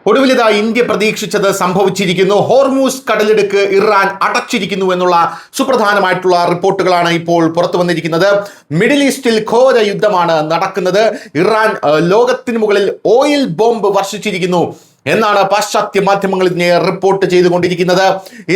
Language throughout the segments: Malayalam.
ഒടുവിലിതാ ഇന്ത്യ പ്രതീക്ഷിച്ചത് സംഭവിച്ചിരിക്കുന്നു. ഹോർമൂസ് കടലിടുക്ക് ഇറാൻ അടച്ചിരിക്കുന്നു എന്നുള്ള സുപ്രധാനമായിട്ടുള്ള റിപ്പോർട്ടുകളാണ് ഇപ്പോൾ പുറത്തു വന്നിരിക്കുന്നത്. മിഡിൽ ഈസ്റ്റിൽ ഘോര യുദ്ധമാണ് നടക്കുന്നത്. ഇറാൻ ലോകത്തിന് മുകളിൽ ഓയിൽ ബോംബ് വർഷിച്ചിരിക്കുന്നു എന്നാണ് പാശ്ചാത്യ മാധ്യമങ്ങൾ ഇതിനെ റിപ്പോർട്ട് ചെയ്തുകൊണ്ടിരിക്കുന്നത്.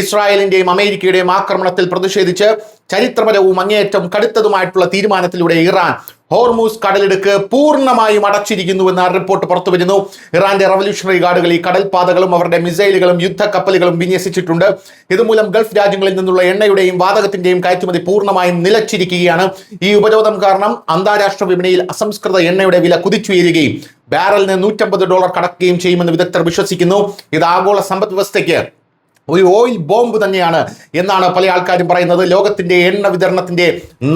ഇസ്രായേലിന്റെയും അമേരിക്കയുടെയും ആക്രമണത്തിൽ പ്രതിഷേധിച്ച് ചരിത്രപരവും അങ്ങേയറ്റം കടുത്തതുമായിട്ടുള്ള തീരുമാനത്തിലൂടെ ഇറാൻ ഹോർമൂസ് കടലിടുക്ക് പൂർണ്ണമായും അടച്ചിരിക്കുന്നുവെന്ന റിപ്പോർട്ട് പുറത്തു വരുന്നു. ഇറാന്റെ റവല്യൂഷണറി ഗാർഡുകൾ ഈ കടൽപാതകളും അവരുടെ മിസൈലുകളും യുദ്ധക്കപ്പലുകളും വിന്യസിച്ചിട്ടുണ്ട്. ഇതുമൂലം ഗൾഫ് രാജ്യങ്ങളിൽ നിന്നുള്ള എണ്ണയുടെയും വാതകത്തിന്റെയും കയറ്റുമതി പൂർണ്ണമായും നിലച്ചിരിക്കുകയാണ്. ഈ ഉപരോധം കാരണം അന്താരാഷ്ട്ര വിപണിയിൽ അസംസ്കൃത എണ്ണയുടെ വില കുതിച്ചുയരുകയും ബാരലിന് $150 കടക്കുകയും ചെയ്യുമെന്ന് വിദഗ്ധർ വിശ്വസിക്കുന്നു. ഇത് ആഗോള സമ്പദ് വ്യവസ്ഥയ്ക്ക് ഒരു ഓയിൽ ബോംബ് തന്നെയാണ് എന്നാണ് പല ആൾക്കാരും പറയുന്നത്. ലോകത്തിന്റെ എണ്ണ വിതരണത്തിന്റെ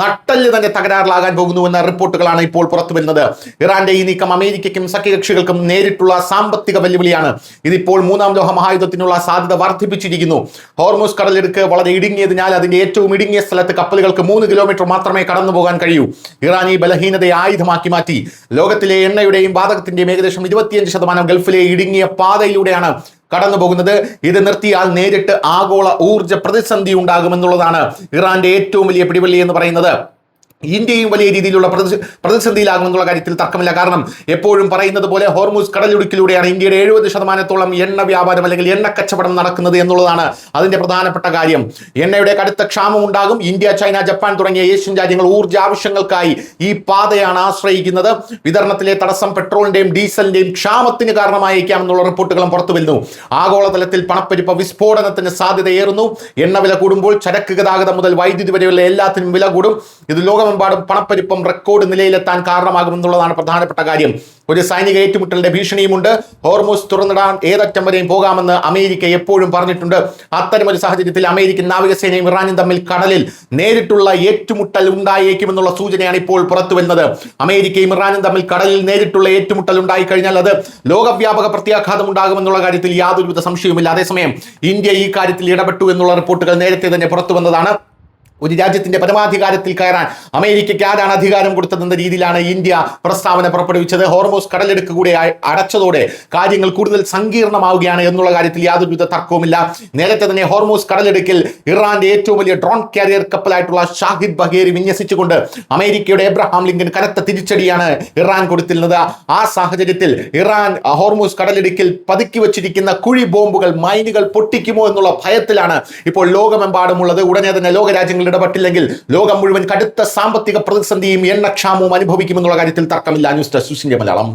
നട്ടെല്ല് തന്നെ തകരാറിലാകാൻ പോകുന്നുവെന്ന റിപ്പോർട്ടുകളാണ് ഇപ്പോൾ പുറത്തു വരുന്നത്. ഇറാന്റെ ഈ നീക്കം അമേരിക്കയ്ക്കും സഖ്യകക്ഷികൾക്കും നേരിട്ടുള്ള സാമ്പത്തിക വെല്ലുവിളിയാണ്. ഇതിപ്പോൾ മൂന്നാം ലോക മഹായുദ്ധത്തിനുള്ള സാധ്യത വർദ്ധിപ്പിച്ചിരിക്കുന്നു. ഹോർമൂസ് കടലിടുക്ക് വളരെ ഇടുങ്ങിയതിനാൽ അതിന്റെ ഏറ്റവും ഇടുങ്ങിയ സ്ഥലത്ത് കപ്പലുകൾക്ക് 3 കിലോമീറ്റർ മാത്രമേ കടന്നു പോകാൻ കഴിയൂ. ഇറാൻ ഈ ബലഹീനതയെ ആയുധമാക്കി മാറ്റി. ലോകത്തിലെ എണ്ണയുടെയും വാതകത്തിന്റെയും ഏകദേശം 25% ഗൾഫിലെ ഇടുങ്ങിയ പാതയിലൂടെയാണ് കടന്നു പോകുന്നത്. ഇത് നിർത്തിയാൽ നേരിട്ട് ആഗോള ഊർജ്ജ പ്രതിസന്ധി ഉണ്ടാകുമെന്നുള്ളതാണ് ഇറാന്റെ ഏറ്റവും വലിയ പിടിവള്ളി എന്ന് പറയുന്നത്. ഇന്ത്യയും വലിയ രീതിയിലുള്ള പ്രതിസന്ധിയിലാകുമെന്നുള്ള കാര്യത്തിൽ തർക്കമില്ല. കാരണം എപ്പോഴും പറയുന്നത് പോലെ ഹോർമൂസ് കടലിടുക്കിലൂടെയാണ് ഇന്ത്യയുടെ 70% എണ്ണ വ്യാപാരം അല്ലെങ്കിൽ എണ്ണ കച്ചവടം നടക്കുന്നത് എന്നുള്ളതാണ് അതിന്റെ പ്രധാനപ്പെട്ട കാര്യം. എണ്ണയുടെ കടുത്ത ക്ഷാമം ഉണ്ടാകും. ഇന്ത്യ, ചൈന, ജപ്പാൻ തുടങ്ങിയ ഏഷ്യൻ രാജ്യങ്ങൾ ഊർജ്ജ ആവശ്യങ്ങൾക്കായി ഈ പാതയാണ് ആശ്രയിക്കുന്നത്. വിതരണത്തിലെ തടസ്സം പെട്രോളിന്റെയും ഡീസലിന്റെയും ക്ഷാമത്തിന് കാരണമായേക്കാം എന്നുള്ള റിപ്പോർട്ടുകളും പുറത്തു വരുന്നു. ആഗോളതലത്തിൽ പണപ്പെരുപ്പ വിസ്ഫോടനത്തിന് സാധ്യതയേറുന്നു. എണ്ണ വില കൂടുമ്പോൾ ചരക്ക് ഗതാഗതം മുതൽ വൈദ്യുതി വരെയുള്ള എല്ലാത്തിനും വില കൂടും. ഇത് ലോകമെമ്പാടും പണപ്പെരുപ്പം റെക്കോർഡ് നിലയിലെത്താൻ കാരണമാകുമെന്നുള്ളതാണ് പ്രധാനപ്പെട്ട കാര്യം. ഒരു സൈനിക ഏറ്റുമുട്ടലിന്റെ ഭീഷണിയുമുണ്ട്. ഹോർമൂസ് തുറന്നിടാൻ ഏതറ്റം വരെയും പോകാമെന്ന് അമേരിക്ക എപ്പോഴും പറഞ്ഞിട്ടുണ്ട്. അത്തരമൊരു സാഹചര്യത്തിൽ അമേരിക്കൻ നാവികസേനയും ഇറാനും തമ്മിൽ കടലിൽ നേരിട്ടുള്ള ഏറ്റുമുട്ടൽ ഉണ്ടായേക്കുമെന്നുള്ള സൂചനയാണ് ഇപ്പോൾ പുറത്തു വരുന്നത്. അമേരിക്കയും ഇറാനും തമ്മിൽ കടലിൽ നേരിട്ടുള്ള ഏറ്റുമുട്ടൽ ഉണ്ടായിക്കഴിഞ്ഞാൽ അത് ലോകവ്യാപക പ്രത്യാഘാതം ഉണ്ടാകുമെന്നുള്ള കാര്യത്തിൽ യാതൊരുവിധ സംശയവുമില്ല. അതേസമയം ഇന്ത്യ ഈ കാര്യത്തിൽ ഇടപെട്ടു എന്നുള്ള റിപ്പോർട്ടുകൾ നേരത്തെ തന്നെ പുറത്തു വന്നതാണ്. ഒരു രാജ്യത്തിന്റെ പരമാധികാരത്തിൽ കയറാൻ അമേരിക്കയ്ക്ക് ആരാണ് അധികാരം കൊടുത്തതെന്ന രീതിയിലാണ് ഇന്ത്യ പ്രസ്താവന പുറപ്പെടുവിച്ചത്. ഹോർമൂസ് കടലെടുക്ക് കൂടെ അടച്ചതോടെ കാര്യങ്ങൾ കൂടുതൽ സങ്കീർണമാവുകയാണ് എന്നുള്ള കാര്യത്തിൽ യാതൊരുവിധ തർക്കവുമില്ല. നേരത്തെ തന്നെ ഹോർമൂസ് കടലെടുക്കിൽ ഇറാന്റെ ഏറ്റവും വലിയ ഡ്രോൺ കാരിയർ കപ്പലായിട്ടുള്ള ഷാഹിദ് ബഗേരി വിന്യസിച്ചുകൊണ്ട് അമേരിക്കയുടെ എബ്രഹാം ലിങ്കൻ കനത്ത തിരിച്ചടിയാണ് ഇറാൻ കൊടുത്തിരുന്നത്. ആ സാഹചര്യത്തിൽ ഇറാൻ ഹോർമൂസ് കടലിടുക്കിൽ പതുക്കി വച്ചിരിക്കുന്ന കുഴി ബോംബുകൾ, മൈനുകൾ പൊട്ടിക്കുമോ എന്നുള്ള ഭയത്തിലാണ് ഇപ്പോൾ ലോകമെമ്പാടുമുള്ളത്. ഉടനെ തന്നെ ലോകരാജ്യങ്ങൾ ഇടപെട്ടില്ലെങ്കിൽ ലോകം മുഴുവൻ കടുത്ത സാമ്പത്തിക പ്രതിസന്ധിയും എണ്ണക്ഷാമവും അനുഭവിക്കുമെന്നുള്ള കാര്യത്തിൽ തർക്കമില്ല. News desk Malayalam.